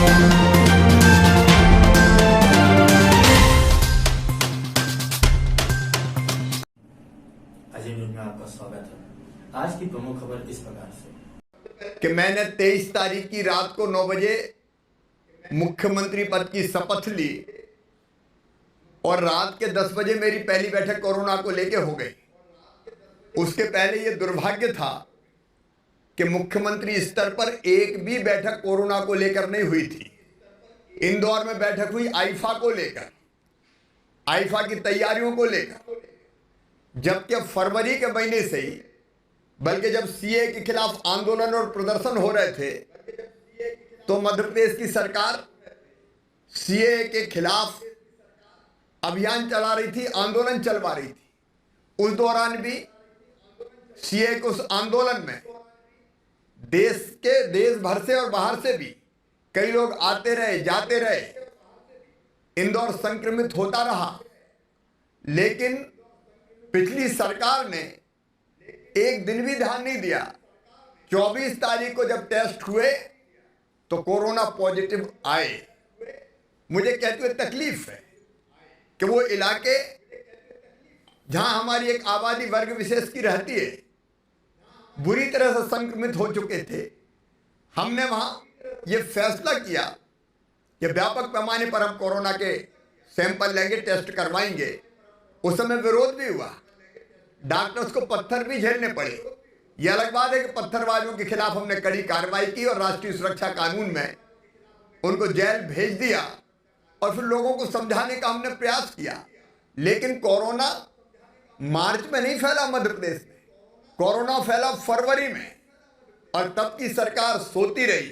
Ajay news में आपका स्वागत है। आज की प्रमुख खबर इस प्रकार से कि मैंने 23 तारीख की रात को 9 बजे मुख्यमंत्री पद की शपथ ली और रात के 10 बजे मेरी पहली बैठक कोरोना को लेके हो गई। उसके पहले ये दुर्भाग्य था कि मुख्यमंत्री स्तर पर एक भी बैठक कोरोना को लेकर नहीं हुई थी। इंदौर में बैठक हुई आईफा को लेकर, आईफा की तैयारियों को लेकर, जबकि फरवरी के महीने से ही, बल्कि जब सीए के खिलाफ आंदोलन और प्रदर्शन हो रहे थे तो मध्य प्रदेश की सरकार सीए के खिलाफ अभियान चला रही थी, आंदोलन चलवा रही थी। उस दौरान भी सीए के उस आंदोलन में देश भर से और बाहर से भी कई लोग आते रहे, जाते रहे। इंदौर संक्रमित होता रहा, लेकिन पिछली सरकार ने एक दिन भी ध्यान नहीं दिया। 24 तारीख को जब टेस्ट हुए तो कोरोना पॉजिटिव आए। मुझे कहते हुए तकलीफ है कि वो इलाके जहां हमारी एक आबादी वर्ग विशेष की रहती है बुरी तरह से संक्रमित हो चुके थे। हमने वहां ये फैसला किया कि व्यापक पैमाने पर हम कोरोना के सैंपल लेंगे, टेस्ट करवाएंगे। उस समय विरोध भी हुआ, डॉक्टर्स को पत्थर भी झेलने पड़े। यह अलग बात है कि पत्थरबाजों के खिलाफ हमने कड़ी कार्रवाई की और राष्ट्रीय सुरक्षा कानून में उनको जेल भेज दिया और फिर लोगों को समझाने का हमने प्रयास किया। लेकिन कोरोना मार्च में नहीं फैला मध्य प्रदेश में, कोरोना फैला फरवरी में, और तब की सरकार सोती रही,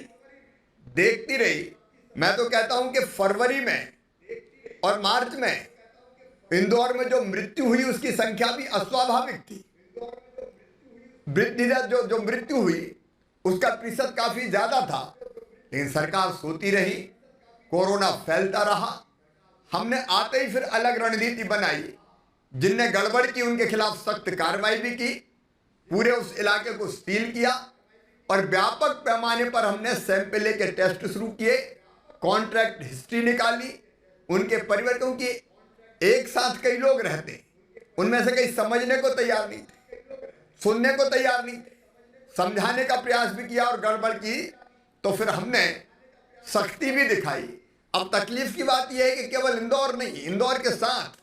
देखती रही। मैं तो कहता हूं कि फरवरी में और मार्च में इंदौर में जो मृत्यु हुई उसकी संख्या भी अस्वाभाविक थी। जो मृत्यु हुई उसका प्रतिशत काफी ज्यादा था, लेकिन सरकार सोती रही, कोरोना फैलता रहा। हमने आते ही फिर अलग रणनीति बनाई। जिनने गड़बड़ की उनके खिलाफ सख्त कार्रवाई भी की, पूरे उस इलाके को सील किया और व्यापक पैमाने पर हमने सैंपल लेके टेस्ट शुरू किए, कॉन्ट्रैक्ट हिस्ट्री निकाली। उनके परिवारों की एक साथ कई लोग रहते, उनमें से कई समझने को तैयार नहीं थे, सुनने को तैयार नहीं थे। समझाने का प्रयास भी किया और गड़बड़ की तो फिर हमने सख्ती भी दिखाई। अब तकलीफ की बात यह है कि केवल इंदौर नहीं, इंदौर के साथ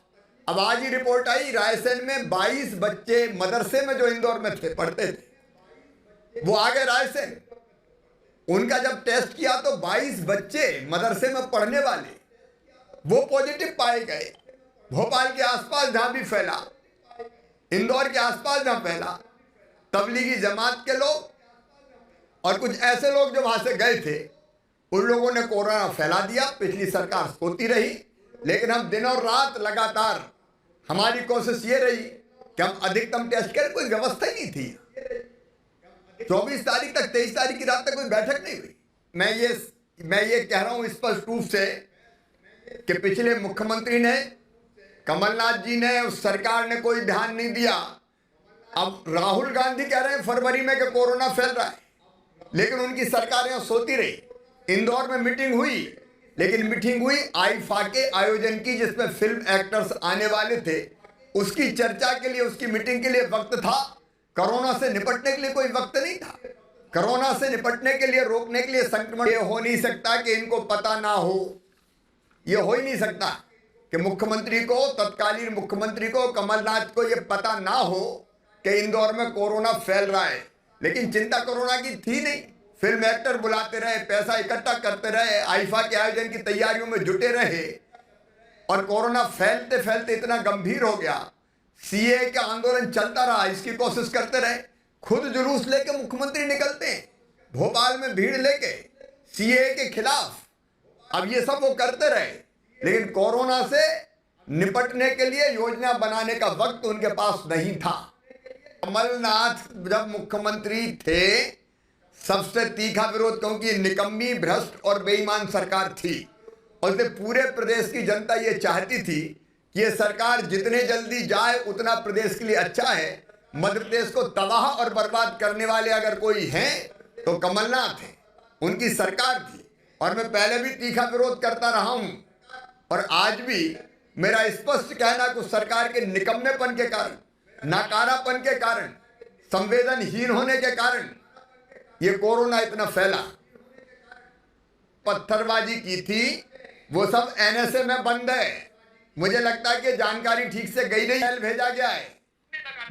अब आज ही रिपोर्ट आई, रायसेन में 22 बच्चे मदरसे में जो इंदौर में थे, पढ़ते थे, वो आ गए रायसेन। उनका जब टेस्ट किया तो 22 बच्चे मदरसे में पढ़ने वाले वो पॉजिटिव पाए गए। भोपाल के आसपास जहां भी फैला, इंदौर के आसपास जहां फैला, तबलीगी जमात के लोग और कुछ ऐसे लोग जो वहां से गए थे, उन लोगों ने कोरोना फैला दिया। पिछली सरकार सोती रही, लेकिन हम दिन और रात लगातार, हमारी कोशिश ये रही कि हम अधिकतम टेस्ट करें। कोई व्यवस्था ही नहीं थी। 24 तारीख तक, 23 तारीख की रात तक कोई बैठक नहीं हुई। मैं ये कह रहा हूं स्पष्ट रूप से कि पिछले मुख्यमंत्री ने, कमलनाथ जी ने, उस सरकार ने कोई ध्यान नहीं दिया। अब राहुल गांधी कह रहे हैं फरवरी में कि कोरोना फैल रहा है, लेकिन उनकी सरकार यहां सोती रही। इंदौर में मीटिंग हुई, लेकिन मीटिंग हुई आईफा के आयोजन की, जिसमें फिल्म एक्टर्स आने वाले थे। उसकी चर्चा के लिए, उसकी मीटिंग के लिए वक्त था, कोरोना से निपटने के लिए कोई वक्त नहीं था। कोरोना से निपटने के लिए, रोकने के लिए, संक्रमण ये हो नहीं सकता कि इनको पता ना हो। ये हो ही नहीं सकता कि मुख्यमंत्री को, तत्कालीन मुख्यमंत्री को, कमलनाथ को ये पता ना हो कि इंदौर में कोरोना फैल रहा है। लेकिन चिंता कोरोना की थी नहीं। फिल्म एक्टर बुलाते रहे, पैसा इकट्ठा करते रहे, आईफा के आयोजन की तैयारियों में जुटे रहे, और कोरोना फैलते फैलते इतना गंभीर हो गया, सीए का आंदोलन चलता रहा। इसकी कोशिश करते रहे। खुद जुलूस लेके मुख्यमंत्री निकलते हैं, भोपाल में भीड़ लेके सीए के खिलाफ। अब ये सब वो करते रहे, लेकिन कोरोना से निपटने के लिए योजना बनाने का वक्त उनके पास नहीं था। कमलनाथ जब मुख्यमंत्री थे, सबसे तीखा विरोध, क्योंकि निकम्मी, भ्रष्ट और बेईमान सरकार थी, और पूरे प्रदेश की जनता ये चाहती थी कि ये सरकार जितने जल्दी जाए उतना प्रदेश के लिए अच्छा है। मध्य प्रदेश को तबाह और बर्बाद करने वाले अगर कोई हैं तो कमलनाथ है, उनकी सरकार थी। और मैं पहले भी तीखा विरोध करता रहा हूं और आज भी मेरा स्पष्ट कहना कि सरकार के निकम्मेपन के कारण, नकारापन के कारण, संवेदनहीन होने के कारण ये कोरोना इतना फैला। पत्थरबाजी की थी वो सब एनएसए में बंद है। मुझे लगता है कि जानकारी ठीक से गई नहीं, जेल भेजा गया है,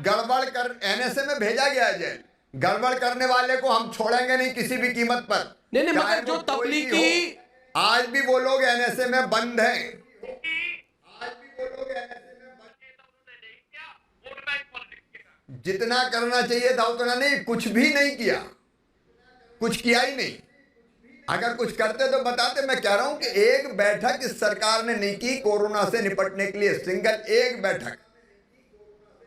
गड़बड़ कर एनएसए में भेजा गया है जेल। गड़बड़ करने वाले को हम छोड़ेंगे नहीं किसी भी कीमत पर। नहीं मगर जो तबलीगी, आज भी वो लोग एनएसए में बंद हैं। जितना करना चाहिए था उतना नहीं, कुछ भी नहीं किया, कुछ किया ही नहीं। अगर कुछ करते तो बताते। मैं कह रहा हूं कि एक बैठक इस सरकार ने नहीं की कोरोना से निपटने के लिए, सिंगल एक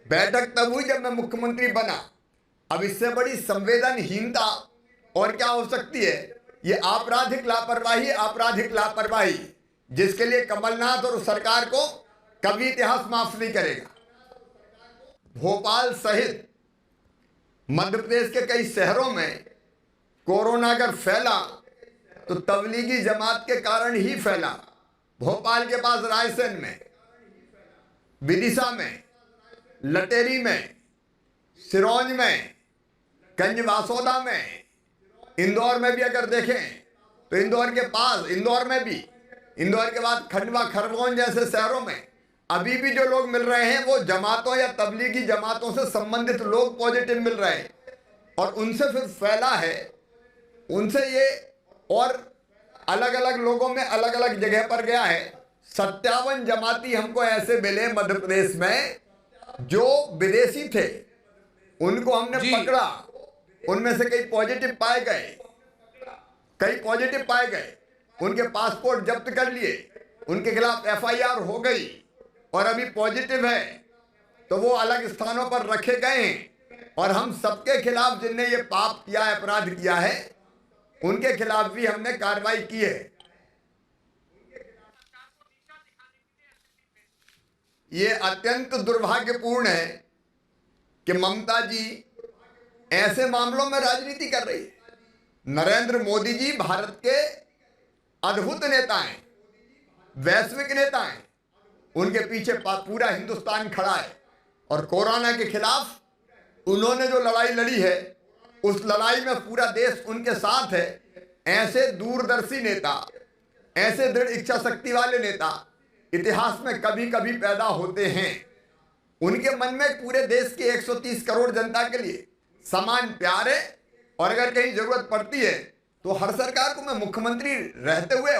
बैठक तब हुई जब मैं मुख्यमंत्री बना। अब इससे बड़ी संवेदनहीनता और क्या हो सकती है? ये आपराधिक लापरवाही जिसके लिए कमलनाथ और सरकार को कभी इतिहास माफ नहीं करेगा। भोपाल सहित मध्य प्रदेश के कई शहरों में कोरोना अगर फैला तो तबलीगी जमात के कारण ही फैला। भोपाल के पास रायसेन में, विदिशा में, लटेरी में, सिरोंज में, गंजवासौदा में, इंदौर में भी अगर देखें तो इंदौर के पास, इंदौर के बाद खंडवा, खरगोन जैसे शहरों में अभी भी जो लोग मिल रहे हैं वो जमातों या तबलीगी जमातों से संबंधित लोग पॉजिटिव मिल रहे हैं और उनसे फिर फैला है। उनसे ये और अलग अलग लोगों में अलग अलग जगह पर गया है। 57 जमाती हमको ऐसे मिले मध्य प्रदेश में जो विदेशी थे, उनको हमने पकड़ा, उनमें से कई पॉजिटिव पाए गए, उनके पासपोर्ट जब्त कर लिए, उनके खिलाफ एफआईआर हो गई और अभी पॉजिटिव है तो वो अलग स्थानों पर रखे गए हैं। और हम सबके खिलाफ जिनने ये पाप किया है, अपराध किया है, उनके खिलाफ भी हमने कार्रवाई की है। ये अत्यंत दुर्भाग्यपूर्ण है कि ममता जी ऐसे मामलों में राजनीति कर रही है। नरेंद्र मोदी जी भारत के अद्भुत नेता हैं, वैश्विक नेता हैं, उनके पीछे पूरा हिंदुस्तान खड़ा है और कोरोना के खिलाफ उन्होंने जो लड़ाई लड़ी है उस लड़ाई में पूरा देश उनके साथ है। ऐसे दूरदर्शी नेता, ऐसे दृढ़ इच्छा शक्ति वाले नेता इतिहास में कभी कभी पैदा होते हैं। उनके मन में पूरे देश के 130 करोड़ जनता के लिए समान प्यार है और अगर कहीं जरूरत पड़ती है तो हर सरकार को, मैं मुख्यमंत्री रहते हुए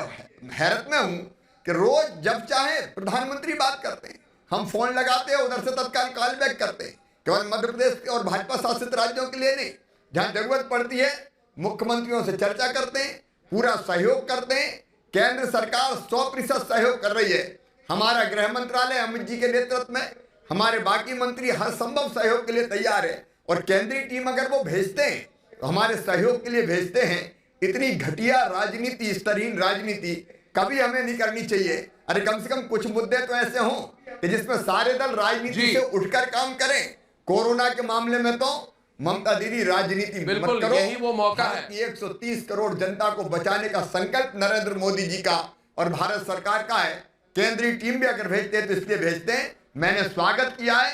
हैरत में हूं कि रोज जब चाहे प्रधानमंत्री बात करते हैं, हम फोन लगाते हैं, उधर से तत्काल कॉल बैक करते हैं। केवल मध्य प्रदेश और भाजपा शासित राज्यों के लिए नहीं, जहां जरूरत पड़ती है मुख्यमंत्रियों से चर्चा करते हैं, पूरा सहयोग करते हैं। केंद्र सरकार 100% सहयोग कर रही है। हमारा गृह मंत्रालय अमित जी के नेतृत्व में, हमारे बाकी मंत्री हर संभव सहयोग के लिए तैयार है और केंद्रीय टीम अगर वो भेजते हैं तो हमारे सहयोग के लिए भेजते हैं। इतनी घटिया राजनीति, स्तरहीन राजनीति कभी हमें नहीं करनी चाहिए। अरे कम से कम कुछ मुद्दे तो ऐसे हों कि जिसमें सारे दल राजनीति से उठकर काम करें। कोरोना के मामले में तो ममता दीदी राजनीति मत करो, यही वो मौका है। 130 करोड़ जनता को बचाने का संकल्प नरेंद्र मोदी जी का और भारत सरकार का है। केंद्रीय टीम भी अगर भेजते हैं तो इसलिए भेजते हैं। मैंने स्वागत किया है,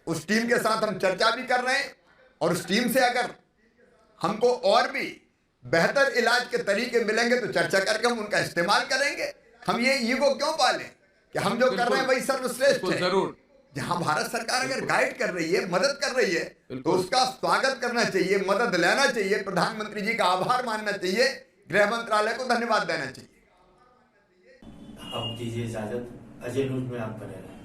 उस टीम के साथ हम चर्चा भी कर रहे हैं और उस टीम से अगर हमको और भी बेहतर इलाज के तरीके मिलेंगे तो चर्चा करके हम उनका इस्तेमाल करेंगे। हम ये ईगो क्यों पालें कि हम जो कर रहे हैं वही सर्वश्रेष्ठ है। जरूर, जहां भारत सरकार अगर गाइड कर रही है, मदद कर रही है तो उसका स्वागत करना चाहिए, मदद लेना चाहिए, प्रधानमंत्री जी का आभार मानना चाहिए, गृह मंत्रालय को धन्यवाद देना चाहिए। अब दीजिए इजाजत, अजय न्यूज में आप बने रहें।